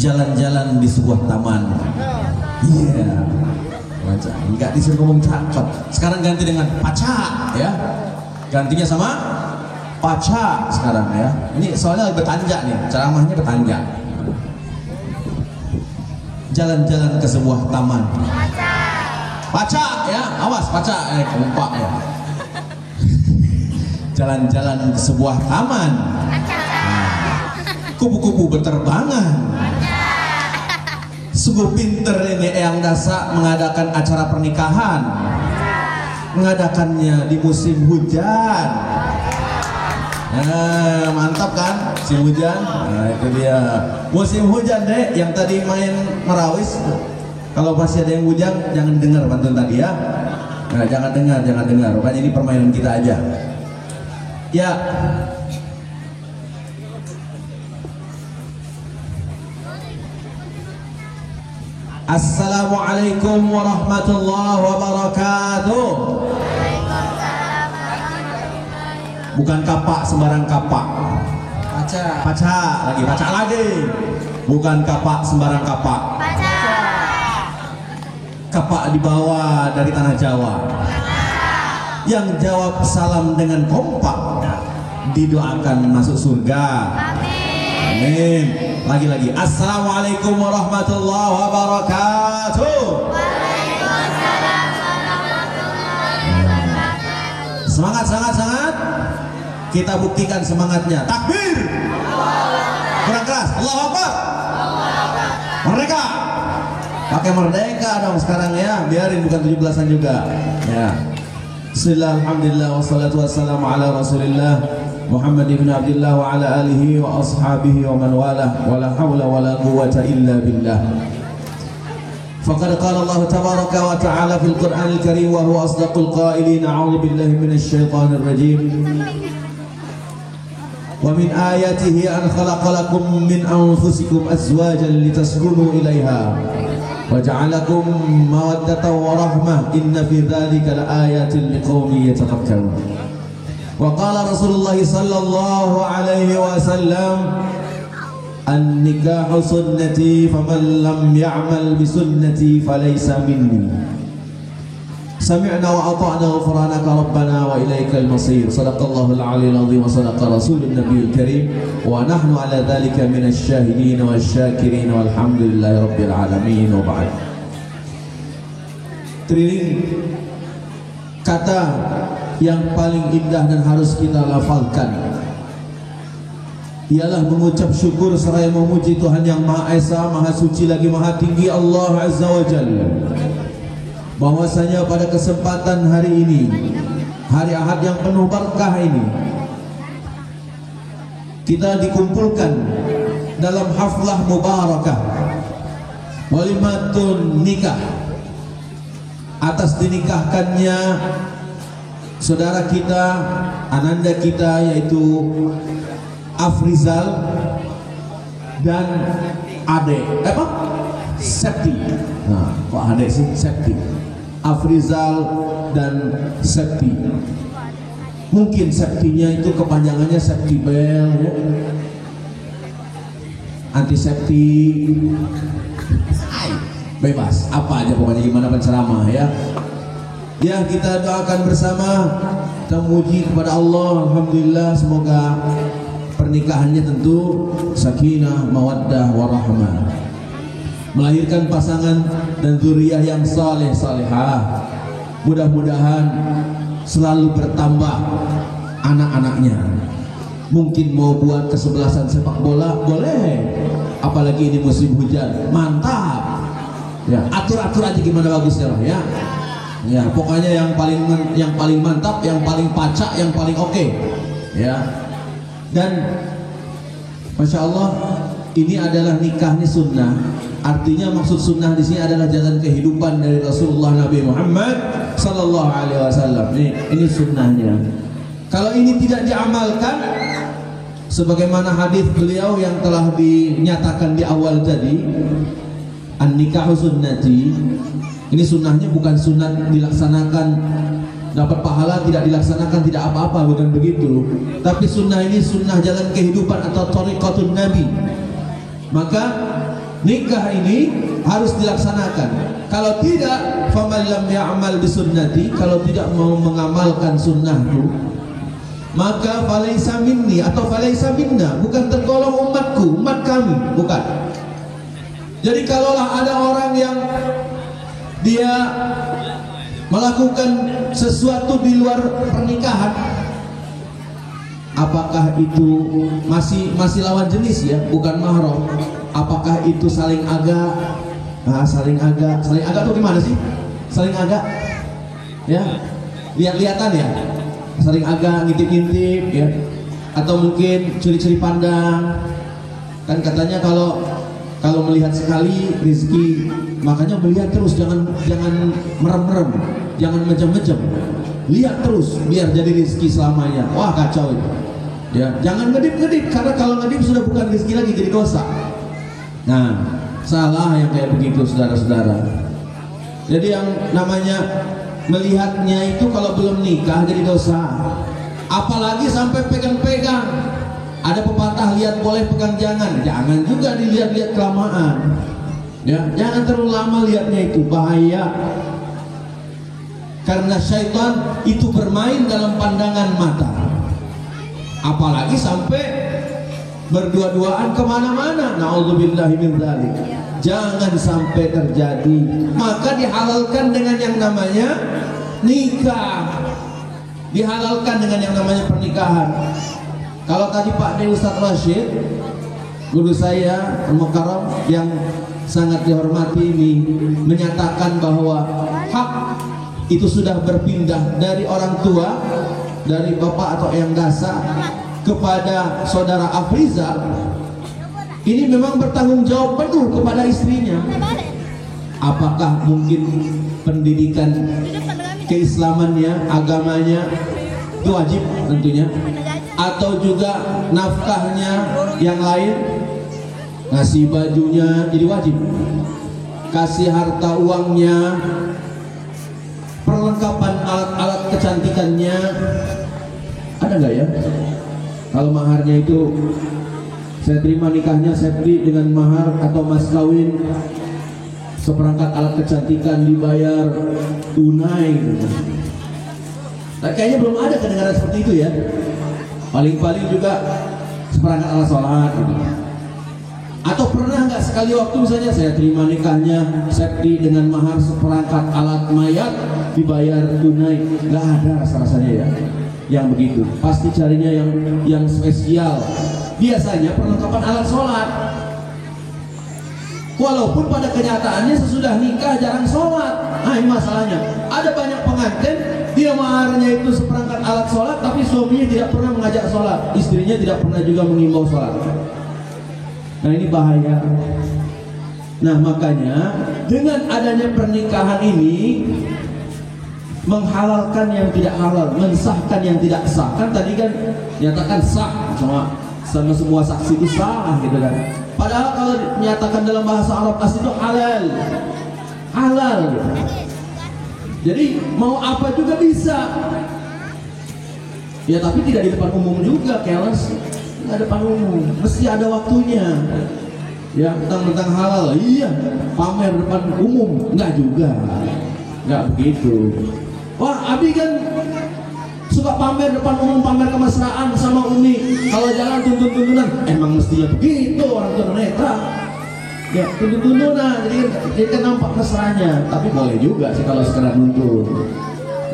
jalan-jalan di sebuah taman. Iya, nggak disuruh ngomong cakep. Sekarang ganti dengan paca, ya. Gantinya sama paca sekarang, ya. Ini soalnya bertanja nih, ceramahnya bertanja. Jalan-jalan ke sebuah taman. Paca, ya, awas paca, kompak ya. Jalan-jalan ke sebuah taman. Kupu-kupu berterbangan. Sungguh pinter ini Eyang Dasa mengadakan acara pernikahan. Mengadakannya di musim hujan. Mantap kan musim hujan? Nah, itu dia musim hujan deh. Yang tadi main merawis, kalau masih ada yang hujan jangan dengar pantun tadi ya. Nah, jangan dengar. Pokoknya ini permainan kita aja. Ya. Assalamualaikum warahmatullahi wabarakatuh. Bukan kapak sembarang kapak. Paca lagi. Bukan kapak sembarang kapak. Kapak dibawa dari tanah Jawa. Yang jawab salam dengan kompak didoakan masuk surga. Amin. Lagi-lagi. Assalamualaikum warahmatullahi wabarakatuh. Waalaikumsalam warahmatullahi wabarakatuh. Semangat. Kita buktikan semangatnya. Takbir. Kurang keras. Allahu Akbar. Merdeka. Pakai merdeka dong sekarang ya. Biarin bukan 17-an juga. Ya. Bismillah, alhamdulillah, wassalatu wassalamu ala rasulillah Muhammad ibn Abdullah wa ala alihi wa ashabihi wa man walah wa la hawla wa la quwwata illa billah. Faqad qala Allah tabaraka wa ta'ala fil Qur'anil Karim wa huwa asdaqul qailin. A'udzu billahi minasy syaithanir rajim. Wa min ayatihi an khalaqalakum min anfusikum azwajan litaskunu ilaiha wa ja'alakum mawaddatan wa rahmah inna fi dzalika laayatin liqaumin yatafakkarun. Wa qala Rasulullah sallallahu alaihi wasallam an-nikahu sunnati faman lam ya'mal bi sunnati falaysa minni. Sami'na wa ata'na ghufranaka rabbana wa ilaikal masir. Sadaqallahul aliyyil azim wa sadaqa rasulun nabiyil karim wa nahnu ala dhalika minasy syahidin wasyakirin walhamdulillahi rabbil alamin wa ba'd. Training kata yang paling indah dan harus kita lafalkan ialah mengucap syukur seraya memuji Tuhan yang Maha Esa, Maha Suci lagi Maha Tinggi, Allah Azza wa Jalla, bahwasanya pada kesempatan hari ini, hari Ahad yang penuh berkah ini, kita dikumpulkan dalam haflah mubarakah walimatun nikah, atas dinikahkannya saudara kita, ananda kita, yaitu Afrizal dan Ade Septi. Nah, kok Ade sih? Septi. Afrizal dan Septi. Mungkin Septinya itu kepanjangannya Septibel, ya? Antisepti, bebas, apa aja pokoknya, gimana penceramah ya. Ya, kita doakan bersama, kita memuji kepada Allah. Alhamdulillah, semoga pernikahannya tentu sakinah, mawaddah, warahmah, melahirkan pasangan dan zuriyah yang saleh salehah. Mudah-mudahan selalu bertambah anak-anaknya. Mungkin mau buat kesebelasan sepak bola, boleh. Apalagi ini musim hujan, mantap. Ya, atur-atur aja gimana bagusnya lah ya. Ya, pokoknya yang paling mantap, yang paling pacak, yang paling oke. Ya. Dan Masya Allah, ini adalah nikahnya sunnah. Artinya maksud sunnah di sini adalah jalan kehidupan dari Rasulullah Nabi Muhammad Sallallahu Alaihi Wasallam. Ini sunnahnya. Kalau ini tidak diamalkan, sebagaimana hadis beliau yang telah dinyatakan di awal tadi, an-nikahu sunnati. Ini sunnahnya bukan sunat dilaksanakan dapat pahala, tidak dilaksanakan tidak apa-apa, bukan begitu. Tapi sunnah ini sunnah jalan kehidupan atau thariqatun Nabi. Maka nikah ini harus dilaksanakan. Kalau tidak, faman lam ya'mal bisunnati, kalau tidak mau mengamalkan sunnahku, maka falaisa minni atau falaisa minna, bukan tergolong umatku, umat kami, bukan. Jadi kalaulah ada orang yang dia melakukan sesuatu di luar pernikahan, apakah itu masih lawan jenis ya, bukan mahram? Apakah itu saling agak? Nah, saling agak tuh gimana sih? Saling agak, ya, lihat-lihatan ya, saling agak, ngintip-ngintip ya, atau mungkin curi-curi pandang. Kan katanya kalau melihat sekali rezeki, makanya melihat terus, jangan merem-merem, jangan mejam-mejam, lihat terus biar jadi rezeki selamanya. Wah, kacau itu. Ya, jangan ngedip-ngedip, karena kalau ngedip sudah bukan rezeki lagi, jadi dosa. Nah, salah yang kayak begitu, saudara-saudara. Jadi yang namanya melihatnya itu kalau belum nikah jadi dosa. Apalagi sampai pegang-pegang. Ada pepatah, lihat boleh pegang jangan. Jangan juga dilihat-lihat kelamaan. Ya, jangan terlalu lama lihatnya, itu bahaya. Karena syaitan itu bermain dalam pandangan mata. Apalagi sampai berdua-duaan kemana-mana. Na'udzubillahi min dzalik. Jangan sampai terjadi. Maka dihalalkan dengan yang namanya nikah, dihalalkan dengan yang namanya pernikahan. Kalau tadi Pak D Ustadz Rashid, guru saya Al-Mukarram yang sangat dihormati ini, menyatakan bahwa hak itu sudah berpindah dari orang tua, dari bapak atau eyang dasa kepada saudara Afrizal. Ini memang bertanggung jawab penuh kepada istrinya. Apakah mungkin pendidikan keislamannya, agamanya itu wajib tentunya, atau juga nafkahnya yang lain, ngasih bajunya jadi wajib, kasih harta uangnya, perlengkapan alat-alat kecantikannya, ada nggak ya? Kalau maharnya itu saya terima nikahnya, saya beli dengan mahar atau mas kawin, seperangkat alat kecantikan dibayar tunai gitu. Nah, kayaknya belum ada kedengaran seperti itu ya. Paling-paling juga seperangkat alat sholat gitu. Atau pernah nggak sekali waktu misalnya saya terima nikahnya, saya beli dengan mahar seperangkat alat mayat dibayar tunai? Nggak ada rasa-rasanya ya yang begitu. Pasti carinya yang spesial. Biasanya perlengkapan alat sholat. Walaupun pada kenyataannya sesudah nikah jarang sholat. Nah, ini masalahnya. Ada banyak pengantin, dia maharnya itu seperangkat alat sholat, tapi suaminya tidak pernah mengajak sholat, istrinya tidak pernah juga mengimbau sholat. Nah, ini bahaya. Nah, makanya dengan adanya pernikahan ini menghalalkan yang tidak halal, mensahkan yang tidak sah. Kan tadi kan nyatakan sah sama semua saksi itu sah gitu kan. Padahal kalau menyatakan dalam bahasa Arab asli itu halal, halal gitu. Jadi mau apa juga bisa. Ya tapi tidak di depan umum juga, keles. Nggak depan umum, mesti ada waktunya. Ya tentang halal, iya pamer depan umum, nggak juga, nggak begitu. Wah, Abi kan suka pamer depan umum, pamer kemesraan sama Umi. Kalau jalan tuntun-tuntunan, emang mestinya begitu orang tunanetra. Ya tuntun-tuntunan, jadi kan nampak mesranya. Tapi boleh juga sih kalau sekedar nuntun.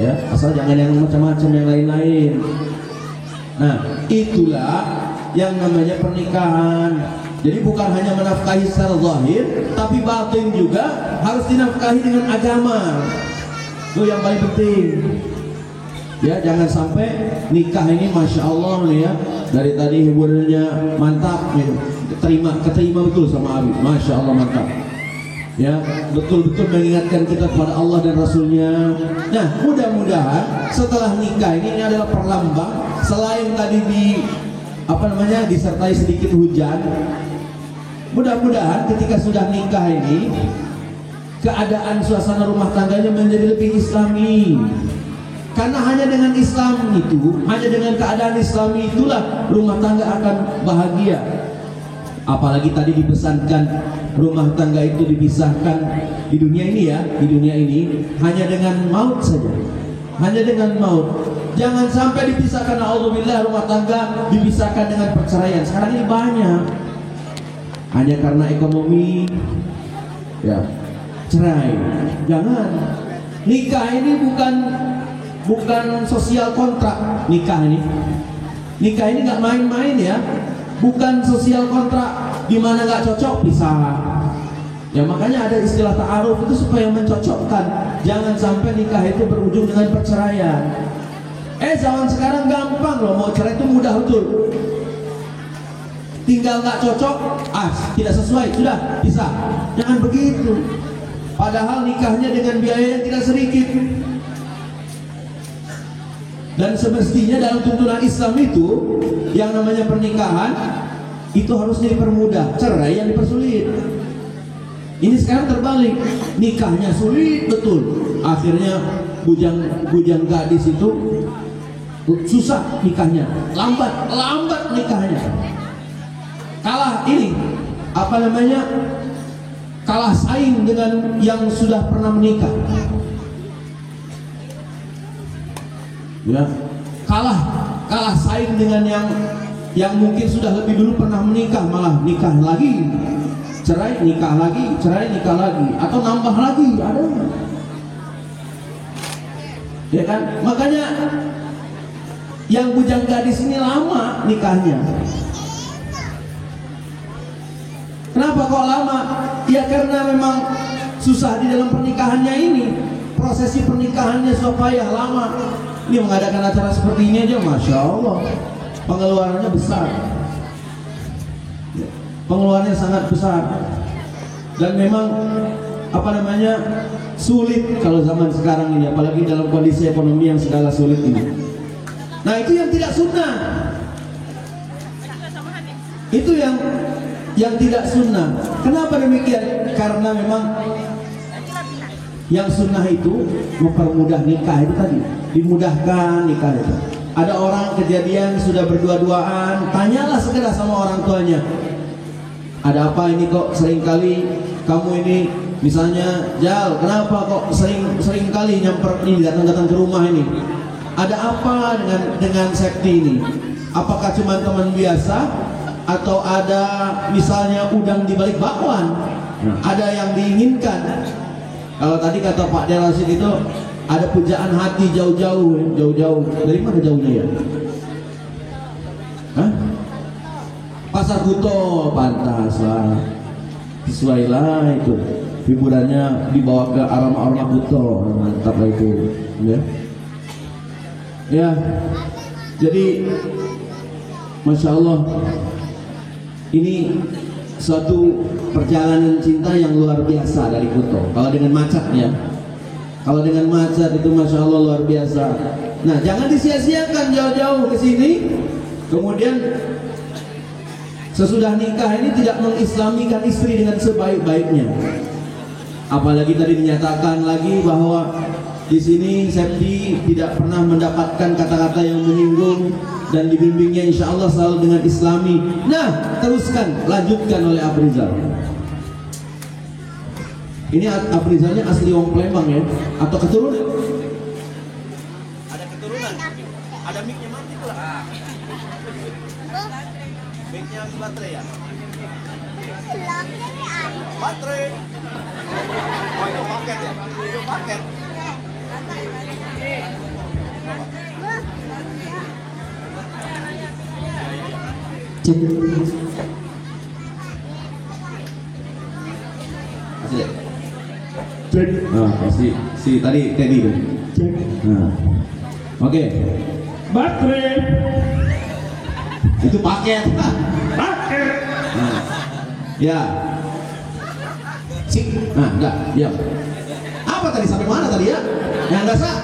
Ya, asal jangan yang macam-macam yang lain-lain. Nah, itulah yang namanya pernikahan. Jadi bukan hanya menafkahi secara zahir, tapi batin juga harus dinafkahi dengan agama. Itu yang paling penting. Ya, jangan sampai nikah ini masya Allah nih ya, dari tadi hiburannya mantap gitu. Keterima betul sama Abi, masya Allah mantap. Ya, betul-betul mengingatkan kita kepada Allah dan Rasulnya. Nah, mudah-mudahan setelah nikah ini adalah perlambang. Selain tadi disertai sedikit hujan, mudah-mudahan ketika sudah nikah ini keadaan suasana rumah tangganya menjadi lebih islami. Karena hanya dengan Islam itu, hanya dengan keadaan Islami itulah rumah tangga akan bahagia, Apalagi tadi dipesankan rumah tangga itu dipisahkan di dunia ini ya, di dunia ini hanya dengan maut saja. Hanya dengan maut. Jangan sampai dipisahkan, naudzubillah, rumah tangga dipisahkan dengan perceraian. Sekarang ini banyak. Hanya karena ekonomi ya, cerai. Jangan. Nikah ini bukan sosial kontrak. Nikah ini nggak main-main ya. Bukan sosial kontrak di mana nggak cocok pisah. Ya makanya ada istilah ta'aruf itu supaya mencocokkan. Jangan sampai nikah itu berujung dengan perceraian. Zaman sekarang gampang loh, mau cerai itu mudah betul. Tinggal nggak cocok, tidak sesuai, sudah pisah. Jangan begitu. Padahal nikahnya dengan biaya yang tidak sedikit. Dan semestinya dalam tuntunan Islam itu yang namanya pernikahan itu harusnya dipermudah, cerai yang dipersulit. Ini sekarang terbalik, nikahnya sulit betul. Akhirnya bujang gadis itu susah nikahnya, lambat nikahnya. Kalah ini kalah saing dengan yang sudah pernah menikah. Ya, kalah saing dengan yang mungkin sudah lebih dulu pernah menikah, malah nikah lagi, cerai, nikah lagi, cerai, nikah lagi, atau nambah lagi, ada. Ya kan? Makanya yang bujang gadis ini lama nikahnya. Kenapa kok lama? Ya karena memang susah di dalam pernikahannya ini. Prosesi pernikahannya supaya lama. Ini mengadakan acara seperti ini aja, Masya Allah, pengeluarannya besar. Pengeluarannya sangat besar. Dan memang sulit kalau zaman sekarang ini, apalagi dalam kondisi ekonomi yang segala sulit ini. Nah itu yang tidak sunnah. Itu yang tidak sunnah. Kenapa demikian? Karena memang yang sunnah itu mempermudah nikah itu tadi, dimudahkan nikah itu. Ada orang kejadian sudah berdua-duaan, tanyalah segera sama orang tuanya, ada apa ini kok seringkali kamu ini, misalnya Jal, kenapa kok sering kali nyamper ini, datang ke rumah ini, ada apa dengan Septi ini? Apakah cuma teman biasa atau ada misalnya udang di balik bakwan? Ada yang diinginkan. Kalau tadi kata Pak Delasid itu ada pujaan hati jauh-jauh. Dari mana jauhnya ya? Hah? Pasar Kuto, pantas lah. Sesuai lah itu. Hiburannya dibawa ke aroma-aroma Kuto, mantap lah itu. Ya. Jadi Masya Allah, ini suatu perjalanan cinta yang luar biasa dari Kuto. Kalau dengan macetnya, kalau dengan macet itu Masya Allah luar biasa. Nah jangan disia-siakan jauh-jauh ke sini, kemudian sesudah nikah ini tidak mengislamikan istri dengan sebaik-baiknya. Apalagi tadi dinyatakan lagi bahwa di sini Septi tidak pernah mendapatkan kata-kata yang menyinggung dan dibimbingnya insya Allah selalu dengan Islami. Nah, teruskan, lanjutkan oleh Afrizal. Ini Afrizalnya asli wong Palembang ya, atau keturunan? Ada keturunan? Ada mic-nya mati pula. Mic-nya baterai ya? Baterai. Oh itu paket ya? Itu paket. Kasih si tadi Teddy tuh. Oke. Baterai. Itu paket. Paket. Ya. Sik. Enggak, diam. Apa tadi, sampai mana tadi ya? Yang dasar.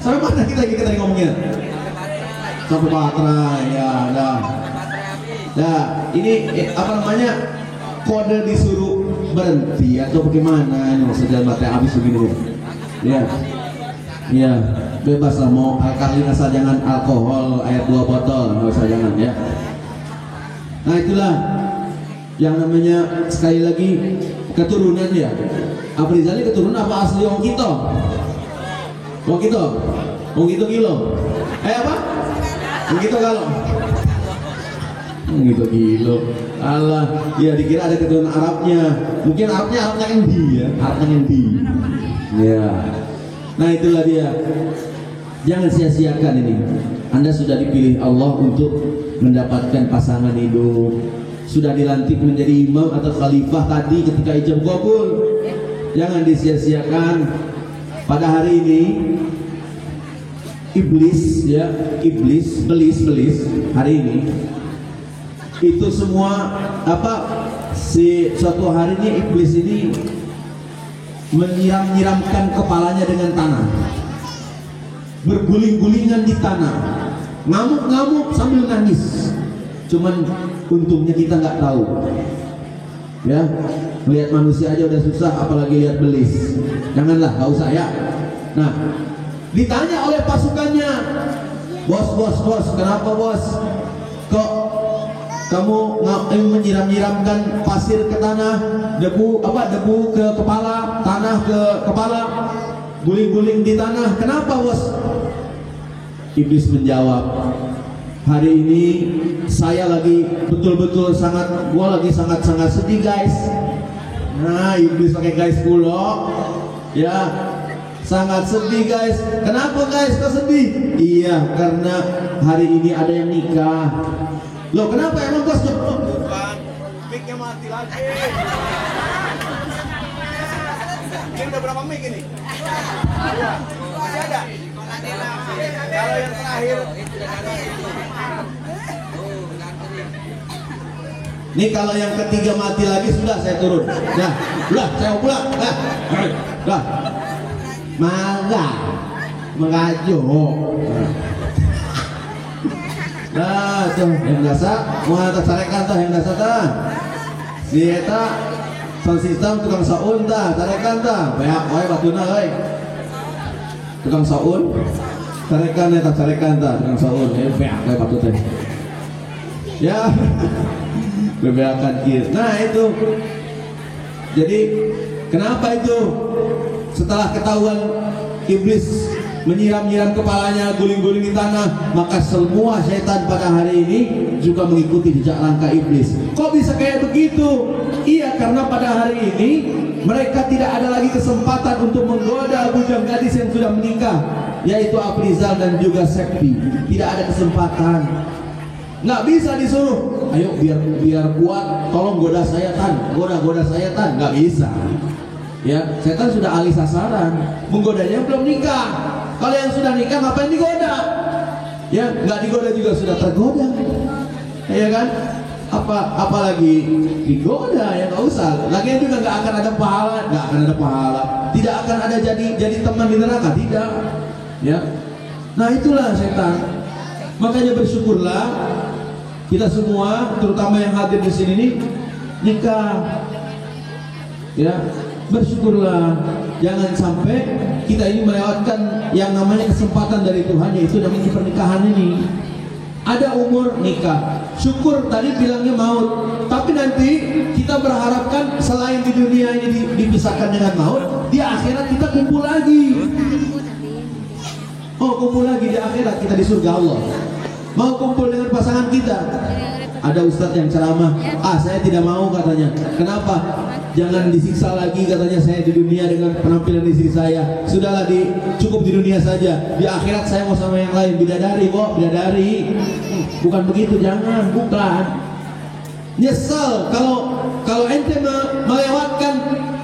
Sampai mana kita tadi ngomongnya? Sampai baterai, ya, dah. Nah, ini kode disuruh berhenti atau bagaimana? Ini maksudnya baterai habis begini. Ya, bebas lah, mau alkalin asal jangan alkohol air 2 botol, nggak usah, jangan ya. Nah itulah yang namanya, sekali lagi, keturunan ya. Afrizal ini keturunan apa asli wong kita? Wong kita? Wong kita kilo? Apa? Wong kita kalau? Gitu kilo. Allah, ya dikira ada keturunan Arabnya. Mungkin Arabnya Indi ya, Arabnya Indi. Ya. Nah itulah dia. Jangan sia-siakan ini. Anda sudah dipilih Allah untuk mendapatkan pasangan hidup. Sudah dilantik menjadi imam atau khalifah tadi ketika ijab qabul. Jangan disia-siakan. Pada hari ini iblis belis hari ini itu semua suatu hari ini iblis ini menyiram-nyiramkan kepalanya dengan tanah, berguling-gulingan di tanah, ngamuk-ngamuk sambil nangis. Cuman untungnya kita nggak tahu, ya. Melihat manusia aja udah susah, apalagi lihat belis. Janganlah, nggak usah ya. Nah, ditanya oleh pasukannya, bos, kenapa bos? Kok kamu menyiram-nyiramkan pasir ke tanah, debu ke kepala, tanah ke kepala, guling-guling di tanah. Kenapa bos? Iblis menjawab, hari ini saya lagi betul-betul gua lagi sangat-sangat sedih guys. Nah, iblis pakai guys pula, ya, sangat sedih guys. Kenapa guys kok sedih? Iya, karena hari ini ada yang nikah. Loh kenapa emang bos? Bukan, mic-nya mati lagi. Ini udah berapa mic ini? Masih ada? Kalau yang terakhir. Nih kalau yang ketiga mati lagi sudah saya turun. Nah, udah saya pulang. Dah. Mengajo. Nah, tuh yang biasa mau atas sarekan tah yang biasa tah. Si eta sound system tukang saun tah, sarekan tah. Beak wae batuna euy. Tukang saun. Sarekan eta sarekan tah, tukang saun. Beak wae batu teh. Ya. Bebeakan kir. Nah itu. Jadi kenapa itu? Setelah ketahuan iblis menyiram-nyiram kepalanya, guling-guling di tanah, maka semua setan pada hari ini juga mengikuti jejak langkah iblis. Kok bisa kayak begitu? Iya, karena pada hari ini mereka tidak ada lagi kesempatan untuk menggoda bujang gadis yang sudah menikah, yaitu Afrizal dan juga Septi. Tidak ada kesempatan. Nggak bisa disuruh, ayo biar kuat, tolong goda saya tan, goda saya tan, nggak bisa. Ya, setan sudah alih sasaran, menggodanya belum nikah. Kalau yang sudah nikah ngapain digoda? Ya, nggak digoda juga sudah tergoda, ya kan? Apalagi digoda, ya nggak usah. Lagian juga nggak akan ada pahala, tidak akan ada jadi teman di neraka, tidak. Ya, nah itulah setan. Makanya bersyukurlah kita semua, terutama yang hadir di sini nih, nikah. Ya, bersyukurlah. Jangan sampai kita ini melewatkan yang namanya kesempatan dari Tuhan, yaitu namanya pernikahan ini. Ada umur nikah. Syukur tadi bilangnya maut, tapi nanti kita berharapkan selain di dunia ini dipisahkan dengan maut, di akhirat kita kumpul lagi. Oh, kumpul lagi di akhirat, kita di surga Allah. Mau kumpul dengan pasangan kita. Ada ustadz yang ceramah, saya tidak mau katanya. Kenapa? Jangan disiksa lagi katanya saya di dunia dengan penampilan istri saya. Sudahlah, cukup di dunia saja. Di akhirat saya mau sama yang lain. Bidadari kok, bidadari. Bukan begitu, jangan, bukan. Nyesal kalau ente melewatkan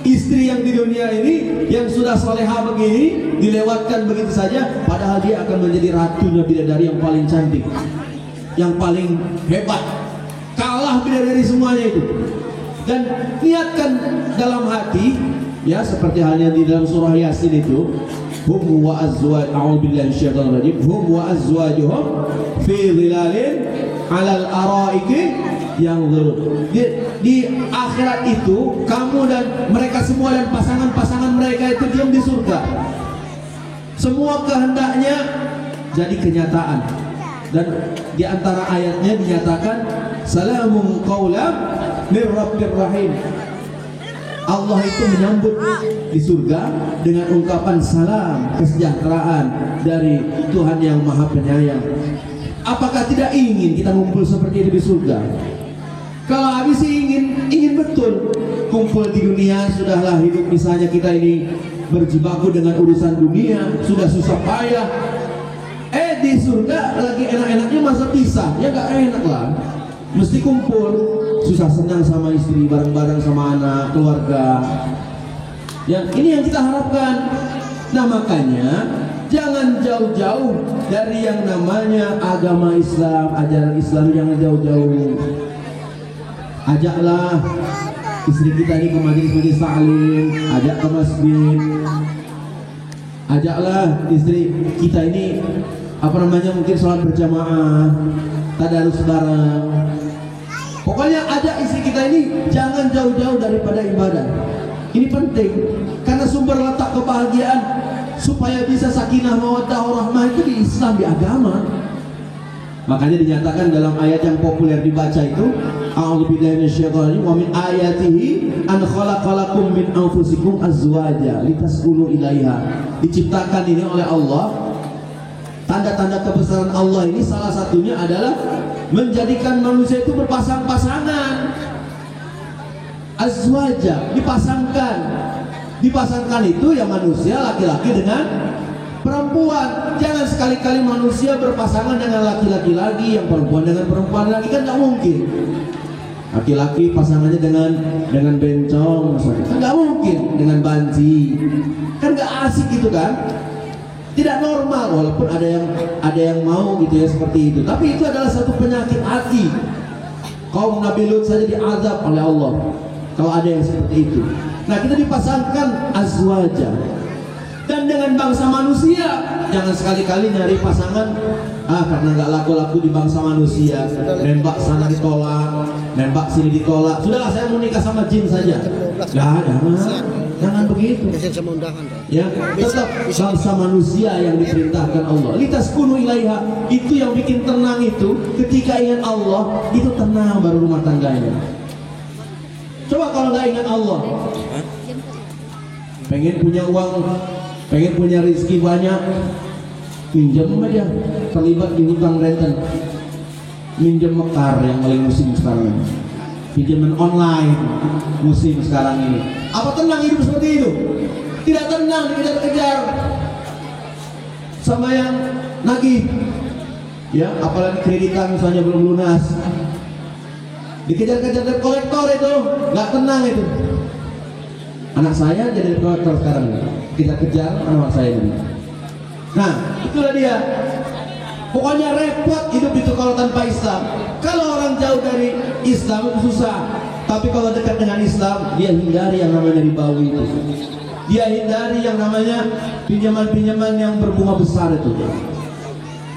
istri yang di dunia ini, yang sudah soleha begini, dilewatkan begitu saja, padahal dia akan menjadi ratunya bidadari yang paling cantik, yang paling hebat, kalah bidadari semuanya itu. Dan niatkan dalam hati, ya, seperti halnya di dalam surah Yasin itu, hum wa azwaj, a'udzubillahi minasyaitonir rajim, hum wa azwajuhum fi dhilalin 'alal araiki yang di akhirat itu kamu dan mereka semua dan pasangan-pasangan mereka itu diam di surga. Semua kehendaknya jadi kenyataan. Dan di antara ayatnya dinyatakan salamun qaulam mir rabbir rahim. Allah itu menyambut di surga dengan ungkapan salam, kesejahteraan dari Tuhan yang Maha Penyayang. Apakah tidak ingin kita ngumpul seperti itu di surga? Kalau habis ingin betul kumpul di dunia, sudahlah hidup misalnya kita ini berjibaku dengan urusan dunia, sudah susah payah. Di surga lagi enak-enaknya masa pisah, ya gak enak lah. Mesti kumpul, susah senang sama istri, bareng-bareng sama anak, keluarga. Ya, ini yang kita harapkan. Nah makanya jangan jauh-jauh dari yang namanya agama Islam, ajaran Islam, jangan jauh-jauh. Ajaklah istri kita ini ke majelis taklim, ajak ke masjid. Ajaklah istri kita ini mungkin sholat berjamaah, tadarus bareng. Pokoknya ajak istri kita ini jangan jauh-jauh daripada ibadah. Ini penting karena sumber letak kebahagiaan supaya bisa sakinah mawaddah warahmah itu di Islam, di agama. Makanya dinyatakan dalam ayat yang populer dibaca itu, a'udzubillahi minasyaitonir rajim, wa min ayatihi an khalaqalakum min anfusikum azwaja litaskunu ilaiha. Diciptakan ini oleh Allah. Tanda-tanda kebesaran Allah ini salah satunya adalah menjadikan manusia itu berpasang-pasangan. Azwaja, dipasangkan itu ya manusia laki-laki dengan perempuan. Jangan sekali-kali manusia berpasangan dengan laki-laki lagi, yang perempuan dengan perempuan lagi, kan nggak mungkin. Laki-laki pasangannya dengan bencong, kan nggak mungkin, dengan banci, kan nggak asik gitu kan. Tidak normal, walaupun ada yang mau gitu ya seperti itu. Tapi itu adalah satu penyakit hati. Kaum Nabi Lut saja diazab oleh Allah kalau ada yang seperti itu. Nah, kita dipasangkan azwaja. Dan dengan bangsa manusia jangan sekali-kali nyari pasangan karena nggak laku-laku di bangsa manusia, nembak sana ditolak, nembak sini ditolak. Sudahlah, saya mau nikah sama jin saja. Jangan begitu. Ya, tetap bangsa manusia yang diperintahkan Allah. Litaskunu ilaiha, itu yang bikin tenang itu ketika ingat Allah, itu tenang baru rumah tangganya. Coba kalau nggak ingat Allah, pengen punya uang, pengen punya rezeki banyak, pinjam aja, terlibat di hutang renten, minjem mekar yang paling musim sekarang ini, pinjaman online musim sekarang ini. Apa tenang hidup seperti itu? Tidak tenang, dikejar-kejar sama yang nagih, ya, apalagi kreditan misalnya belum lunas, dikejar-kejar debt kolektor, itu nggak tenang itu. Anak saya jadi debt kolektor sekarang, kita kejar anak saya ini. Nah, itulah dia. Pokoknya repot hidup itu kalau tanpa Islam. Kalau orang jauh dari Islam itu susah. Tapi kalau dekat dengan Islam, dia hindari yang namanya ribawi itu. Dia hindari yang namanya pinjaman-pinjaman yang berbunga besar itu.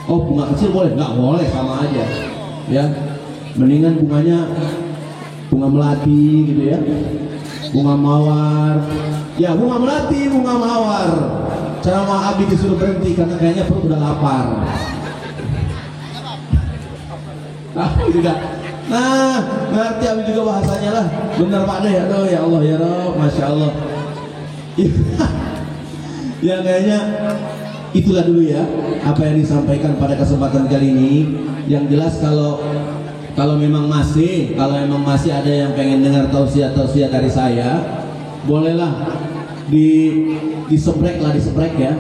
Oh, bunga kecil boleh? Nggak boleh, sama aja. Ya, mendingan bunganya bunga melati gitu ya, bunga mawar. Ya, bunga melati, bunga mawar. Ceramah Abi disuruh berhenti karena kayaknya perut udah lapar. Juga. Nah, ngerti Abi juga bahasanya lah. Benar Pak deh, aduh ya Allah ya Rob, Masya Allah. Ya kayaknya itulah dulu ya apa yang disampaikan pada kesempatan kali ini. Yang jelas kalau memang masih ada yang pengen dengar tausiah dari saya, bolehlah diseprek ya.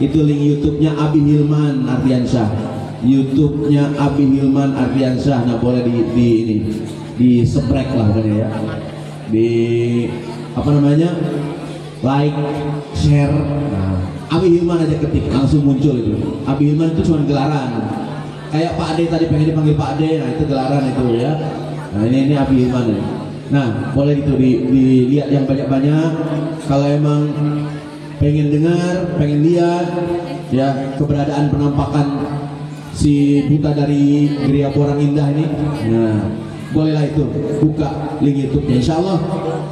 Itu link YouTube-nya Abi Hilman Ardiansyah. YouTube-nya Abi Hilman Ardiansyah. Nah, boleh di seprek lah ya. Di like, share. Nah, Abi Hilman aja ketik langsung muncul itu. Abi Hilman itu cuma gelaran. Kayak Pak Ade tadi pengen dipanggil Pak Ade, nah itu gelaran itu ya. Nah, ini Abi Hilman ya. Nah, boleh itu dilihat yang banyak-banyak. Kalau emang pengen dengar, pengen lihat ya keberadaan penampakan si buta dari Geria Borang Indah ini, nah bolehlah itu buka link YouTube-nya. Insya Allah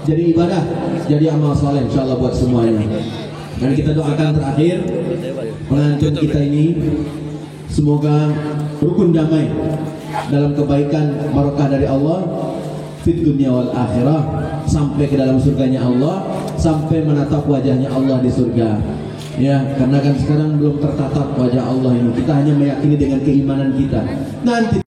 jadi ibadah, jadi amal soleh Insya Allah buat semuanya. Dan kita doakan terakhir pengantin kita ini Semoga rukun damai dalam kebaikan barokah dari Allah fid dunya wal akhirah, sampai ke dalam surganya Allah, sampai menatap wajahnya Allah di surga. Ya, karena kan sekarang belum tertatap wajah Allah ini. Kita hanya meyakini dengan keimanan kita. Nanti